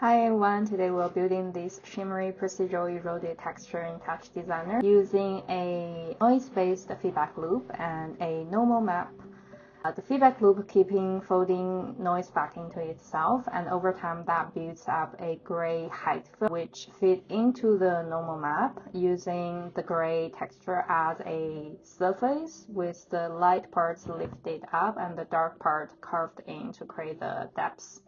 Hi everyone, today we're building this shimmery procedural eroded texture in TouchDesigner using a noise-based feedback loop and a normal map. The feedback loop keeping folding noise back into itself, and over time that builds up a gray height field which fit into the normal map using the gray texture as a surface with the light parts lifted up and the dark part carved in to create the depths.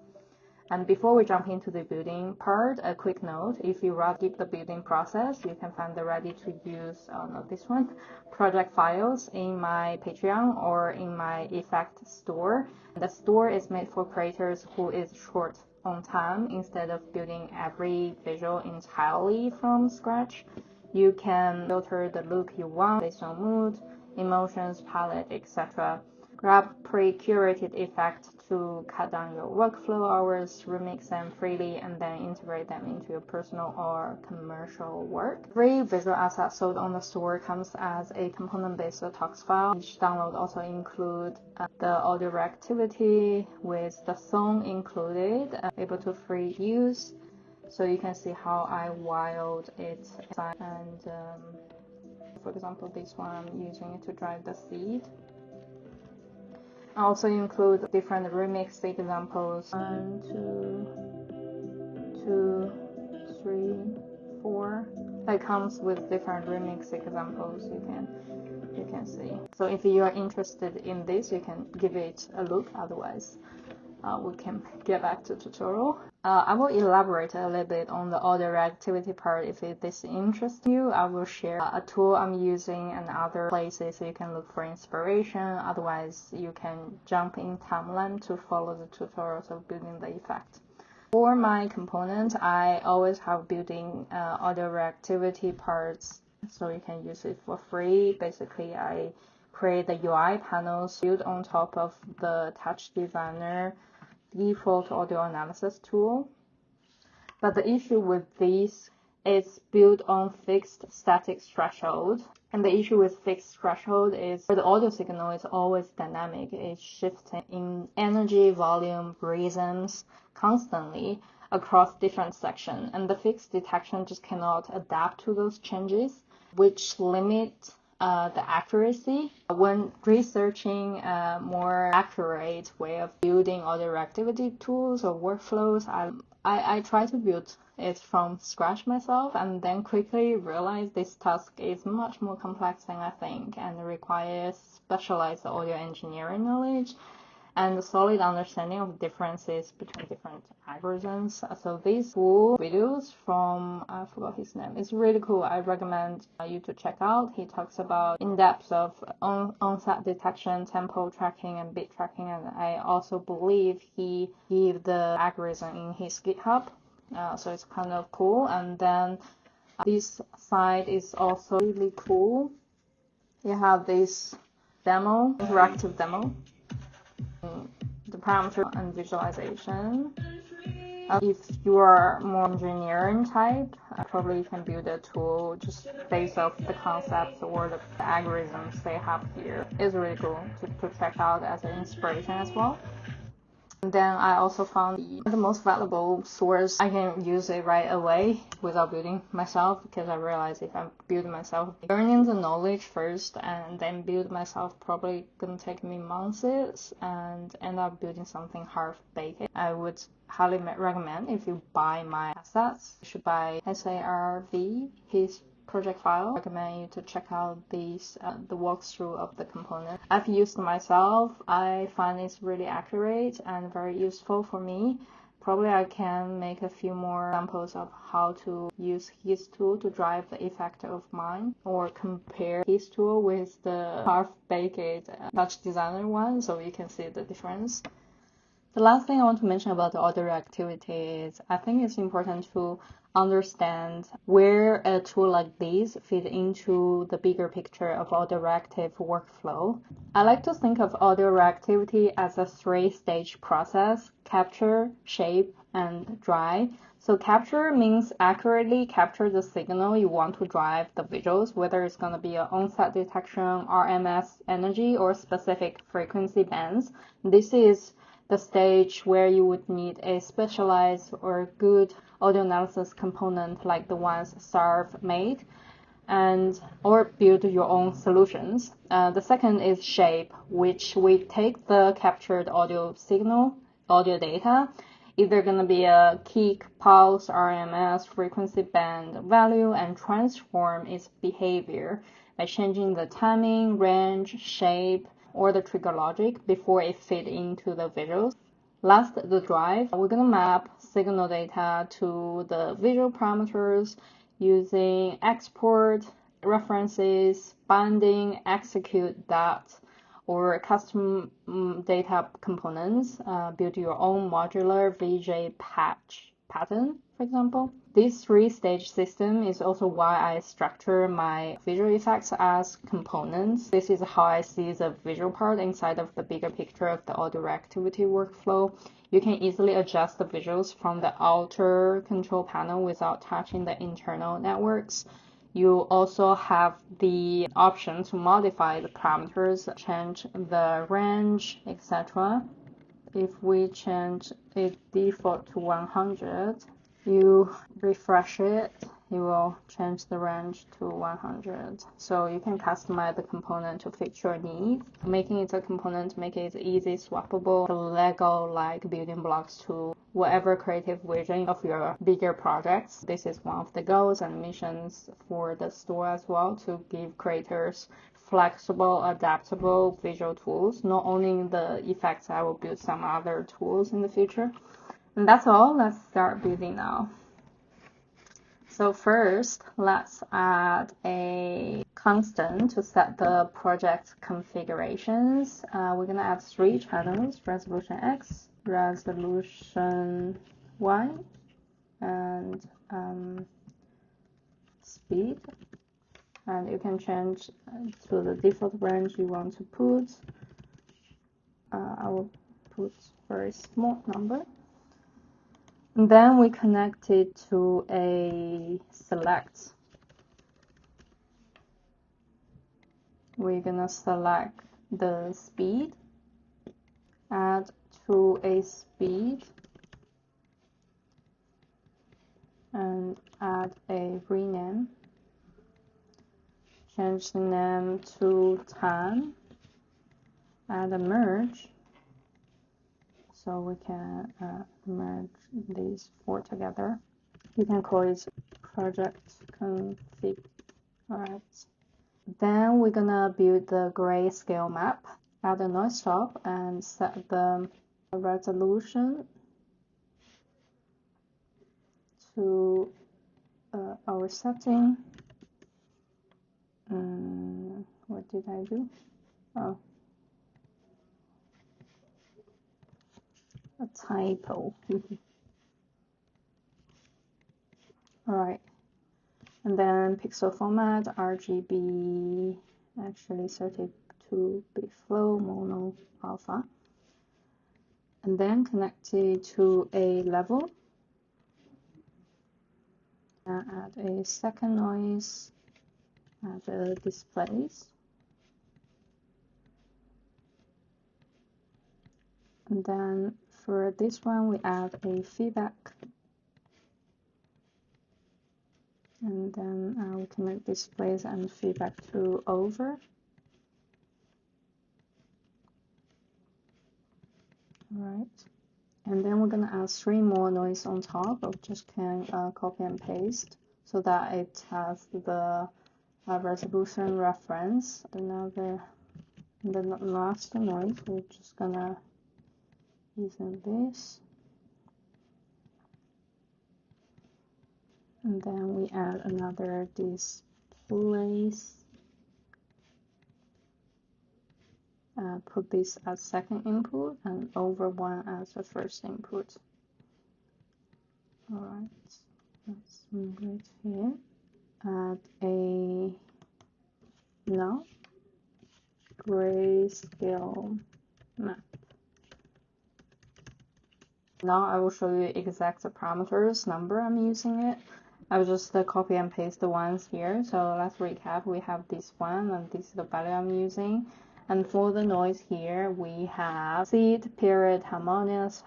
And before we jump into the building part, a quick note: if you rather skip the building process, you can find the ready-to-use, not this one, project files in my Patreon or in my effect store. The store is made for creators who is short on time. Instead of building every visual entirely from scratch, you can filter the look you want based on mood, emotions, palette, etc. Grab pre-curated effects to cut down your workflow hours, remix them freely, and then integrate them into your personal or commercial work. Every visual asset sold on the store comes as a component-based tox file. Each download also includes the audio reactivity with the song included, able to free use. So you can see how I wild it, and for example, this one I'm using it to drive the seed. I also include different remix examples. 1, 2, 3, 4. It comes with different remix examples you can see. So if you are interested in this, you can give it a look. Otherwise, we can get back to tutorial. I will elaborate a little bit on the audio-reactivity part. If this interests you, I will share a tool I'm using and other places so you can look for inspiration. Otherwise, you can jump in timeline to follow the tutorials of building the effect. For my component, I always have built-in audio-reactivity parts, so you can use it for free. Basically, I create the UI panels built on top of the TouchDesigner default audio analysis tool. But the issue with these is built on fixed static threshold. And the issue with fixed threshold is the audio signal is always dynamic. It's shifting in energy, volume, rhythms constantly across different sections. And the fixed detection just cannot adapt to those changes, which limit the accuracy. When researching a more accurate way of building audio reactivity tools or workflows, I try to build it from scratch myself, and then quickly realize this task is much more complex than I think and requires specialized audio engineering knowledge and a solid understanding of differences between different algorithms. So these full videos from, I forgot his name, it's really cool. I recommend you to check out. He talks about in-depth of onset detection, tempo tracking, and beat tracking, and I also believe he gave the algorithm in his GitHub. So it's kind of cool. And then this side is also really cool. You have this demo, interactive demo, the parameter and visualization. If you are more engineering type, probably you can build a tool just based off the concepts or the algorithms they have here. It's really cool to check out as an inspiration as well. And then I also found the most valuable source. I can use it right away without building myself, because I realize if I build myself, learning the knowledge first and then build myself probably gonna take me months and end up building something half-baked. I would highly recommend, if you buy my assets, you should buy SARV, his project file. I recommend you to check out these the walkthrough of the component. I've used myself. I find it's really accurate and very useful for me. Probably I can make a few more examples of how to use his tool to drive the effect of mine, or compare his tool with the half-baked TouchDesigner one, so you can see the difference. The last thing I want to mention about the audio reactivity is I think it's important to understand where a tool like this fits into the bigger picture of audio reactive workflow. I like to think of audio reactivity as a 3-stage process: capture, shape, and dry. So capture means accurately capture the signal you want to drive the visuals, whether it's going to be an onset detection, RMS energy, or specific frequency bands. This is the stage where you would need a specialized or good audio analysis component like the ones Sarv made, and or build your own solutions. The second is shape, which we take the captured audio signal, audio data, either going to be a kick, pulse, RMS, frequency band value, and transform its behavior by changing the timing, range, shape, or the trigger logic before it feeds into the visuals. Last, the drive. We're going to map signal data to the visual parameters using export, references, binding, execute that, or custom data components. Build your own modular VJ patch pattern, for example. This three-stage system is also why I structure my visual effects as components. This is how I see the visual part inside of the bigger picture of the audio-reactivity workflow. You can easily adjust the visuals from the outer control panel without touching the internal networks. You also have the option to modify the parameters, change the range, etc. If we change it default to 100, you refresh it, you will change the range to 100. So you can customize the component to fit your needs. Making it a component, make it easy, swappable, Lego-like building blocks to whatever creative vision of your bigger projects. This is one of the goals and missions for the store as well, to give creators flexible, adaptable visual tools. Not only the effects, I will build some other tools in the future. And that's all. Let's start building now. So first, let's add a constant to set the project configurations. We're going to add 3 channels, resolution X, resolution Y, and speed. And you can change to the default range you want to put. I will put very small number. And then we connect it to a select. We're gonna select the speed, add to a speed, and add a rename. Change the name to time, add a merge, so we can merge these 4 together. You can call it project config. Alright. Then we're gonna build the grayscale map, add a noise stop, and set the resolution to our setting. What did I do? Oh, a typo. Alright, and then pixel format, RGB, actually 32-bit flow, mono, alpha. And then connect it to a level. Add a second noise, add a displays. And then for this one, we add a feedback. And then I will connect displays and feedback to over. Alright. And then we're going to add 3 more noise on top. I just can copy and paste so that it has the resolution reference. The last noise, we're just going to use this. And then we add another displays. Put this as second input and over one as the first input. Alright, let's move it here. Add a now grayscale map. Now I will show you exact parameters, number I'm using it. I will just copy and paste the ones here. So let's recap. We have this one, and this is the value I'm using. And for the noise here, we have seed, period, harmonious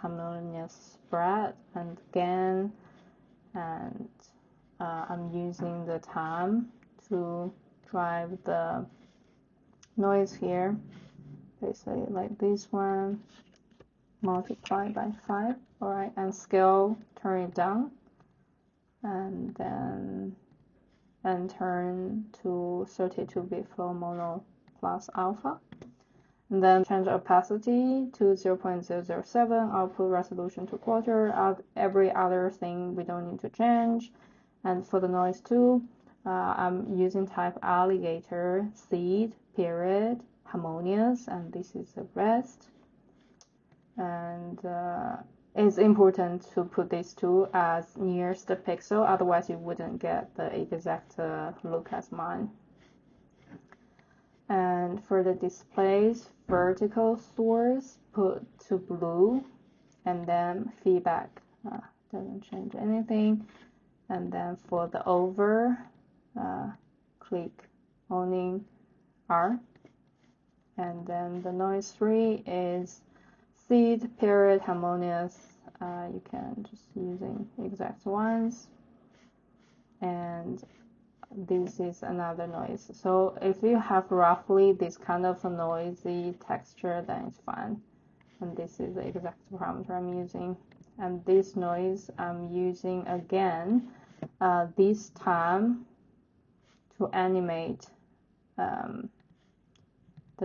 spread, and gain. And I'm using the time to drive the noise here. Basically like this one, multiply by 5. All right, and scale, turn it down, and then turn to 32-bit flow mono plus alpha. And then change opacity to 0.007, output resolution to quarter. Every other thing we don't need to change. And for the noise too, I'm using type alligator, seed, period, harmonious, and this is the rest. And it's important to put these two as nearest the pixel, otherwise you wouldn't get the exact look as mine. And for the displays, vertical source put to blue, and then feedback doesn't change anything. And then for the over, click owning R. And then the noise free is seed, period, harmonious. You can just using exact ones. And this is another noise. So if you have roughly this kind of a noisy texture, then it's fine. And this is the exact parameter I'm using. And this noise I'm using again, this time to animate the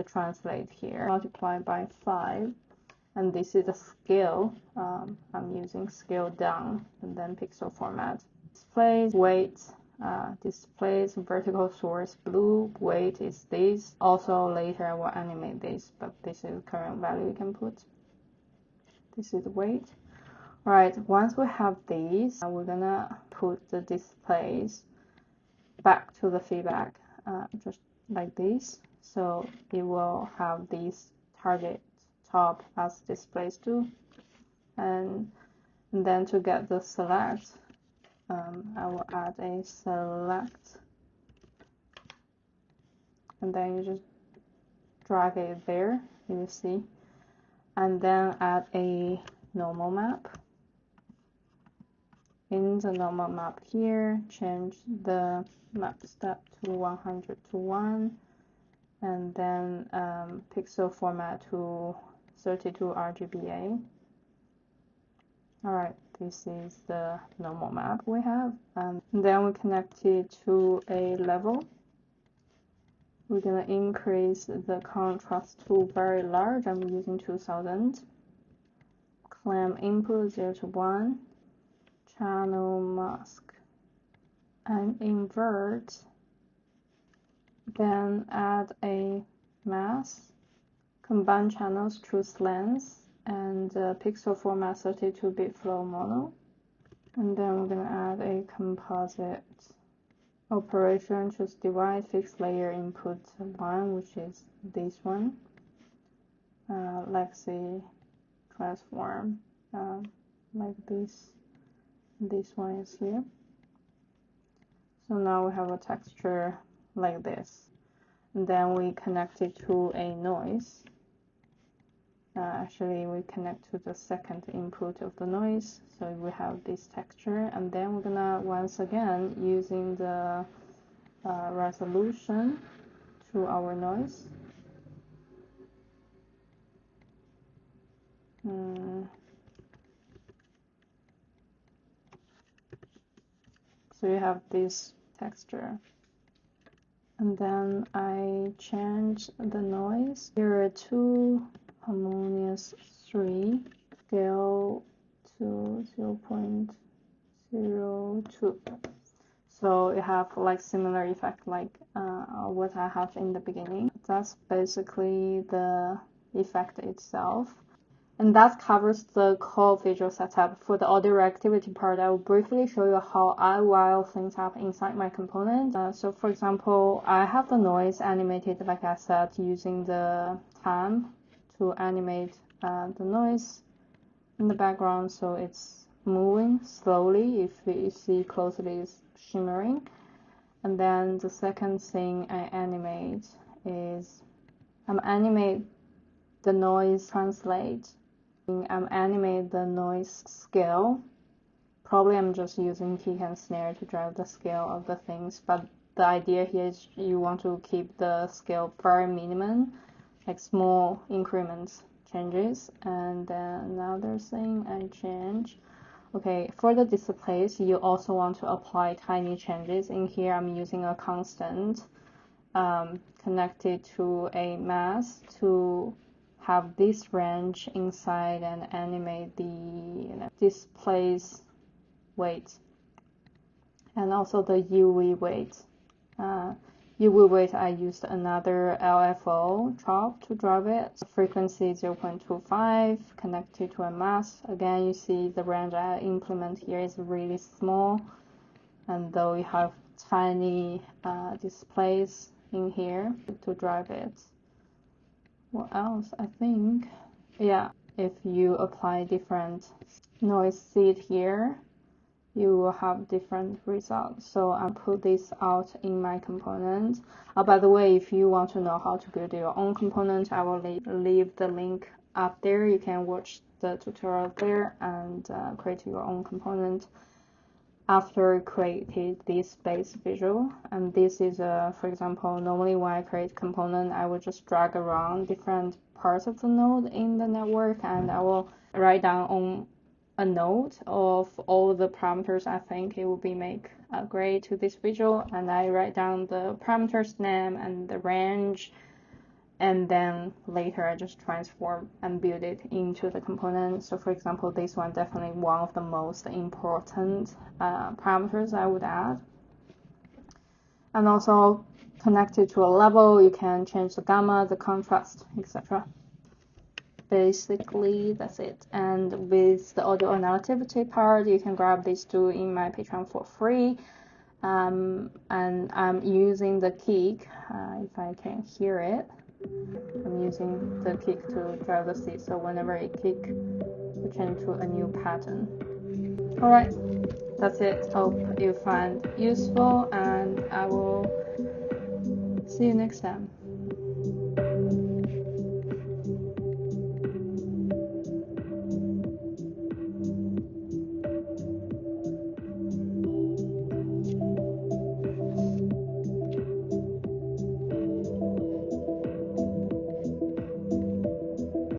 translate here. Multiply by 5. And this is the scale. I'm using scale down and then pixel format. Displays, weight, displays, vertical source blue, weight is this. Also later I will animate this, but this is the current value you can put. This is the weight. Alright, once we have these, we're gonna put the displays back to the feedback, just like this. So it will have these target top as displays do. And then to get the select, I will add a select, and then you just drag it there, you see, and then add a normal map. In the normal map here, change the map step to 100 to 1, and then pixel format to 32 RGBA. Alright, this is the normal map we have. And then we connect it to a level. We're going to increase the contrast to very large. I'm using 2000. Clamp input 0 to 1. Channel mask. And invert. Then add a mask. Combine channels, choose lens. And pixel format 32-bit flow mono. And then we're going to add a composite operation, choose divide, fixed layer input 1, which is this one. Lexi transform, like this. This one is here. So now we have a texture like this. And then we connect it to a noise. Actually, we connect to the second input of the noise, so we have this texture. And then we're gonna once again using the resolution to our noise. So you have this texture. And then I change the noise. Here 2, harmonious 3, scale to 0.02. So you have like similar effect like what I have in the beginning. That's basically the effect itself. And that covers the core visual setup. For the audio reactivity part, I will briefly show you how I wire things up inside my component. So for example, I have the noise animated, like I said, using the time to animate the noise in the background, so it's moving slowly. If you see closely, it's shimmering. And then the second thing I animate is animate the noise translate. Animate the noise scale. Probably I'm just using kick and snare to drive the scale of the things, but the idea here is you want to keep the scale very minimum, like small increments changes. And then another thing I change. Okay, for the displays, you also want to apply tiny changes. In here, I'm using a constant connected to a mask to have this range inside and animate the displays weight, and also the UV weight. UV weight, I used another LFO chop to drive it. Frequency 0.25 connected to a mask. Again, you see the range I implement here is really small, and though you have tiny displays in here to drive it. What else? I think, yeah, if you apply different noise seed here, you will have different results. So I'll put this out in my component. By the way, if you want to know how to build your own component, I will leave the link up there. You can watch the tutorial there and create your own component after created this base visual. And this is for example, normally when I create component, I will just drag around different parts of the node in the network, and I will write down on a note of all the parameters I think it will be make great to this visual, and I write down the parameters name and the range, and then later I just transform and build it into the component. So for example, this one definitely one of the most important parameters I would add. And also connected to a level, you can change the gamma, the contrast, etc. Basically, that's it. And with the audio relativity part, you can grab these two in my Patreon for free. And I'm using the kick, if I can hear it. I'm using the kick to drive the seed, so whenever it kick, we change to a new pattern. Alright, that's it. Hope you find useful, and I will see you next time.